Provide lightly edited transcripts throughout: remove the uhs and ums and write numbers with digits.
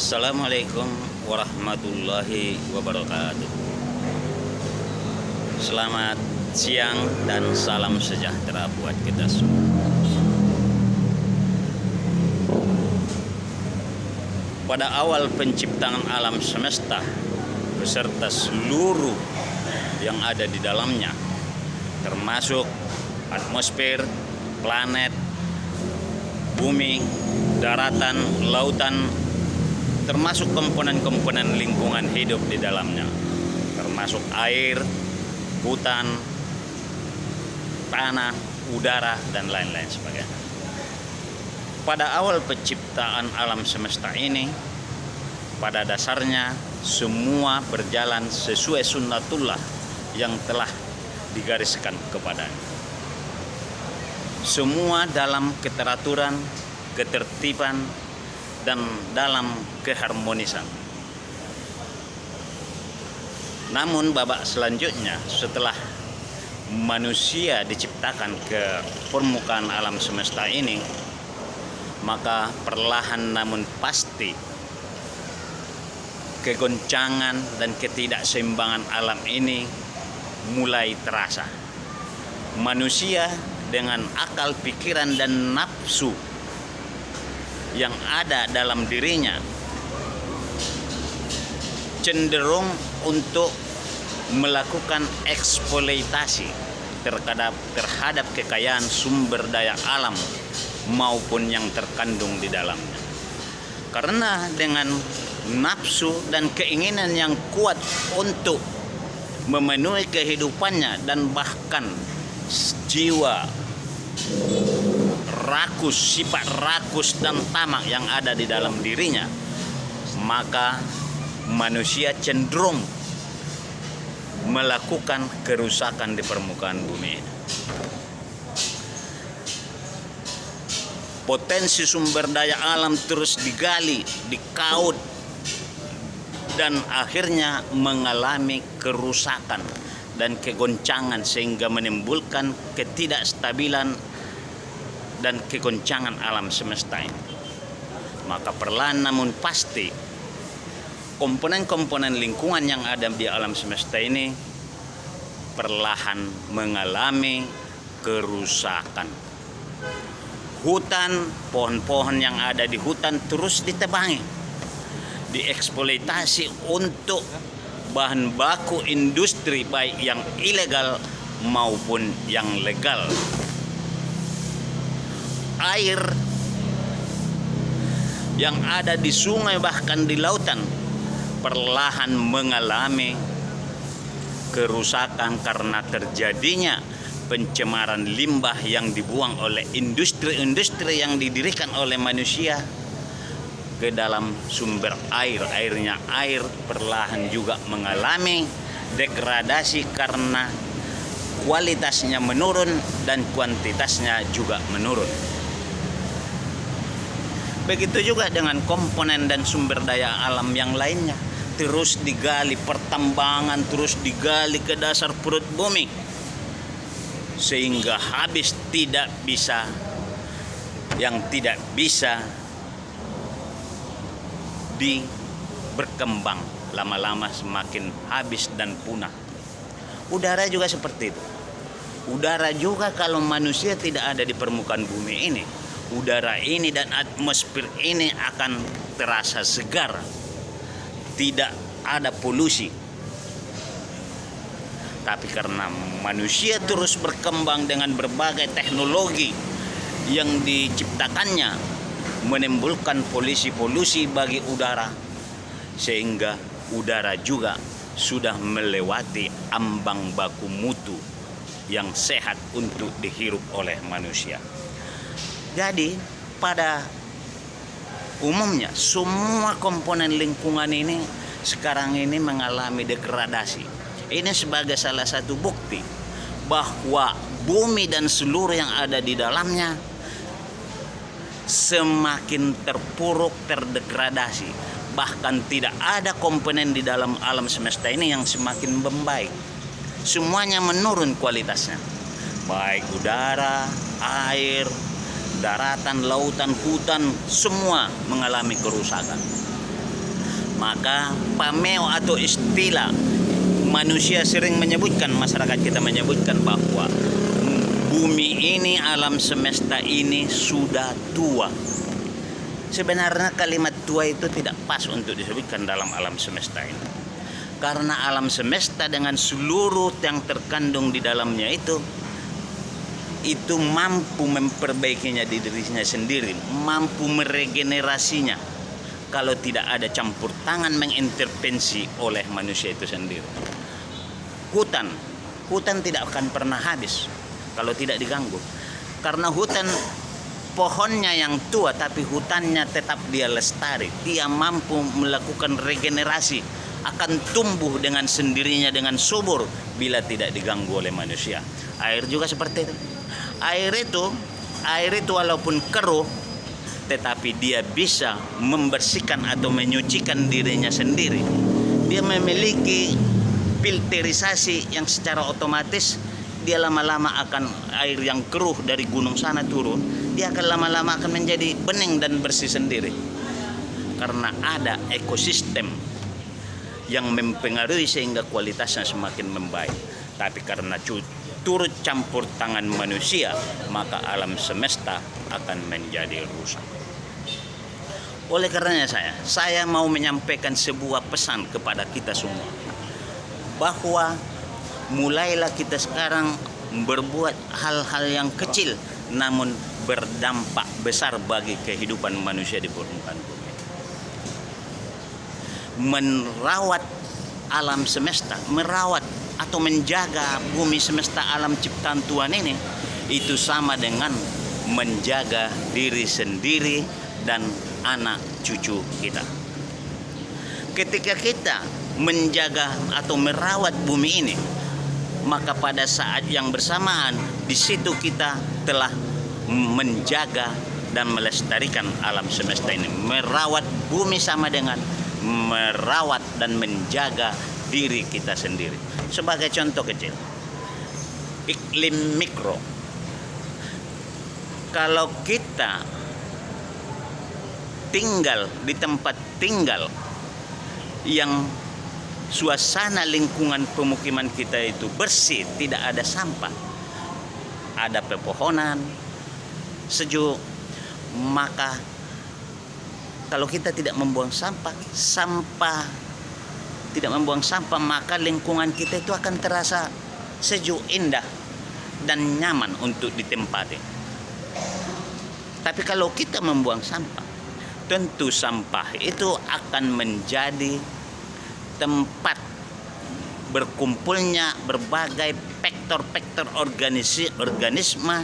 Assalamualaikum warahmatullahi wabarakatuh. Selamat siang dan salam sejahtera buat kita semua. Pada awal penciptaan alam semesta beserta seluruh yang ada di dalamnya, termasuk atmosfer, planet, bumi, daratan, lautan, termasuk komponen-komponen lingkungan hidup di dalamnya, termasuk air, hutan, tanah, udara, dan lain-lain sebagainya. Pada awal penciptaan alam semesta ini, pada dasarnya semua berjalan sesuai sunnatullah yang telah digariskan kepadanya. Semua dalam keteraturan, ketertiban, dan dalam keharmonisan. Namun babak selanjutnya setelah manusia diciptakan ke permukaan alam semesta ini, maka perlahan namun pasti kegoncangan dan ketidakseimbangan alam ini mulai terasa. Manusia dengan akal, pikiran, dan nafsu yang ada dalam dirinya cenderung untuk melakukan eksploitasi terhadap kekayaan sumber daya alam maupun yang terkandung di dalamnya. Karena dengan nafsu dan keinginan yang kuat untuk memenuhi kehidupannya dan bahkan jiwa rakus, sifat rakus dan tamak yang ada di dalam dirinya, maka manusia cenderung melakukan kerusakan di permukaan bumi ini. Potensi sumber daya alam terus digali, dikaut, dan akhirnya mengalami kerusakan dan kegoncangan sehingga menimbulkan ketidakstabilan dan kegoncangan alam semesta ini. Maka perlahan namun pasti komponen-komponen lingkungan yang ada di alam semesta ini perlahan mengalami kerusakan. Hutan, pohon-pohon yang ada di hutan terus ditebangi, dieksploitasi untuk bahan baku industri baik yang ilegal maupun yang legal. Air yang ada di sungai bahkan di lautan perlahan mengalami kerusakan karena terjadinya pencemaran limbah yang dibuang oleh industri-industri yang didirikan oleh manusia ke dalam sumber air. Air perlahan juga mengalami degradasi karena kualitasnya menurun dan kuantitasnya juga menurun. Begitu juga dengan komponen dan sumber daya alam yang lainnya. Terus digali, pertambangan terus digali ke dasar perut bumi, sehingga habis yang tidak bisa berkembang, lama-lama semakin habis dan punah. Udara juga seperti itu. Udara juga kalau manusia tidak ada di permukaan bumi ini, udara ini dan atmosfer ini akan terasa segar, tidak ada polusi. Tapi karena manusia terus berkembang dengan berbagai teknologi yang diciptakannya, menimbulkan polusi bagi udara, sehingga udara juga sudah melewati ambang baku mutu yang sehat untuk dihirup oleh manusia. Jadi pada umumnya semua komponen lingkungan ini sekarang ini mengalami degradasi. Ini sebagai salah satu bukti bahwa bumi dan seluruh yang ada di dalamnya semakin terpuruk, terdegradasi. Bahkan tidak ada komponen di dalam alam semesta ini yang semakin membaik. Semuanya menurun kualitasnya, baik udara, air, daratan, lautan, hutan, semua mengalami kerusakan. Maka pameo atau istilah manusia sering menyebutkan, masyarakat kita menyebutkan bahwa bumi ini, alam semesta ini sudah tua. Sebenarnya kalimat tua itu tidak pas untuk disebutkan dalam alam semesta ini. Karena alam semesta dengan seluruh yang terkandung di dalamnya itu mampu memperbaikinya di dirinya sendiri, mampu meregenerasinya kalau tidak ada campur tangan mengintervensi oleh manusia itu sendiri. Hutan tidak akan pernah habis kalau tidak diganggu. Karena hutan pohonnya yang tua, tapi hutannya tetap dia lestari. Dia mampu melakukan regenerasi, akan tumbuh dengan sendirinya dengan subur bila tidak diganggu oleh manusia. Air juga seperti itu. Air itu walaupun keruh, tetapi dia bisa membersihkan atau menyucikan dirinya sendiri. Dia memiliki filterisasi yang secara otomatis dia lama-lama akan air yang keruh dari gunung sana turun, dia akan lama-lama akan menjadi bening dan bersih sendiri. Karena ada ekosistem yang mempengaruhi sehingga kualitasnya semakin membaik. Tapi karena turut campur tangan manusia, maka alam semesta akan menjadi rusak. Oleh karenanya saya mau menyampaikan sebuah pesan kepada kita semua, bahwa mulailah kita sekarang berbuat hal-hal yang kecil namun berdampak besar bagi kehidupan manusia di permukaan bumi. Merawat alam semesta, merawat atau menjaga bumi semesta alam ciptaan Tuhan ini, itu sama dengan menjaga diri sendiri dan anak cucu kita. Ketika kita menjaga atau merawat bumi ini, maka pada saat yang bersamaan di situ kita telah menjaga dan melestarikan alam semesta ini. Merawat bumi sama dengan merawat dan menjaga diri kita sendiri. Sebagai contoh kecil, iklim mikro. Kalau kita tinggal di tempat tinggal yang suasana lingkungan pemukiman kita itu bersih, tidak ada sampah, ada pepohonan, sejuk, maka kalau kita tidak membuang sampah, maka lingkungan kita itu akan terasa sejuk, indah, dan nyaman untuk ditempati. Tapi kalau kita membuang sampah, tentu sampah itu akan menjadi tempat berkumpulnya berbagai vektor-vektor organisme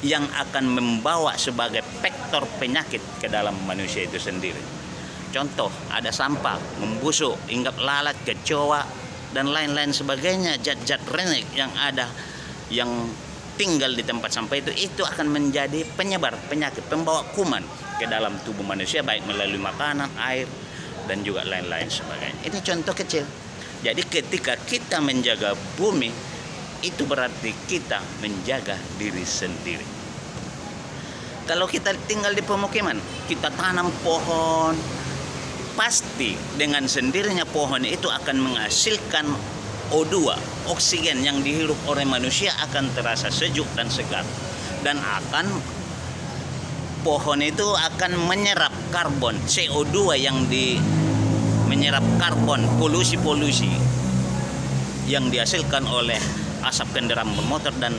yang akan membawa sebagai vektor penyakit ke dalam manusia itu sendiri. Contoh, ada sampah membusuk, hinggap lalat, kecoa, dan lain-lain sebagainya, zat-zat renek yang ada yang tinggal di tempat sampah itu akan menjadi penyebar penyakit, pembawa kuman ke dalam tubuh manusia, baik melalui makanan, air, dan juga lain-lain sebagainya. Ini contoh kecil. Jadi ketika kita menjaga bumi, itu berarti kita menjaga diri sendiri. Kalau kita tinggal di pemukiman, kita tanam pohon, pasti dengan sendirinya pohon itu akan menghasilkan O2, oksigen yang dihirup oleh manusia akan terasa sejuk dan segar. Dan pohon itu akan menyerap karbon, CO2 yang menyerap karbon, polusi-polusi yang dihasilkan oleh asap kendaraan bermotor dan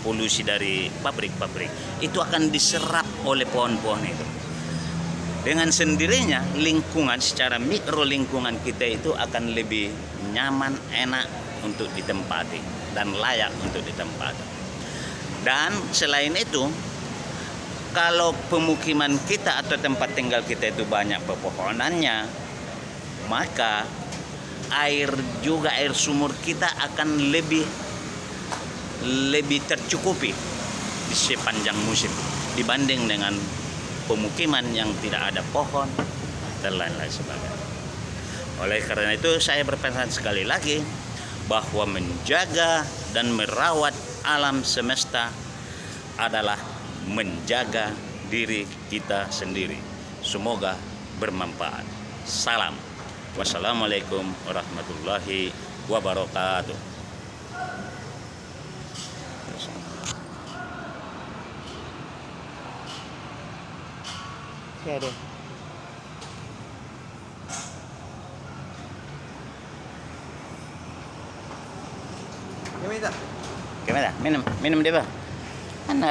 polusi dari pabrik-pabrik. Itu akan diserap oleh pohon-pohon itu. Dengan sendirinya lingkungan secara mikro, lingkungan kita itu akan lebih nyaman, enak untuk ditempati dan layak untuk ditempati. Dan selain itu, kalau pemukiman kita atau tempat tinggal kita itu banyak pepohonannya, maka air sumur kita akan lebih tercukupi di sepanjang musim dibanding dengan pemukiman yang tidak ada pohon dan lain-lain sebagainya. Oleh karena itu saya berpesan sekali lagi bahwa menjaga dan merawat alam semesta adalah menjaga diri kita sendiri. Semoga bermanfaat. Salam. Wassalamualaikum warahmatullahi wabarakatuh. Ya deh. Gimana? Minum deh, Pak. Kan ada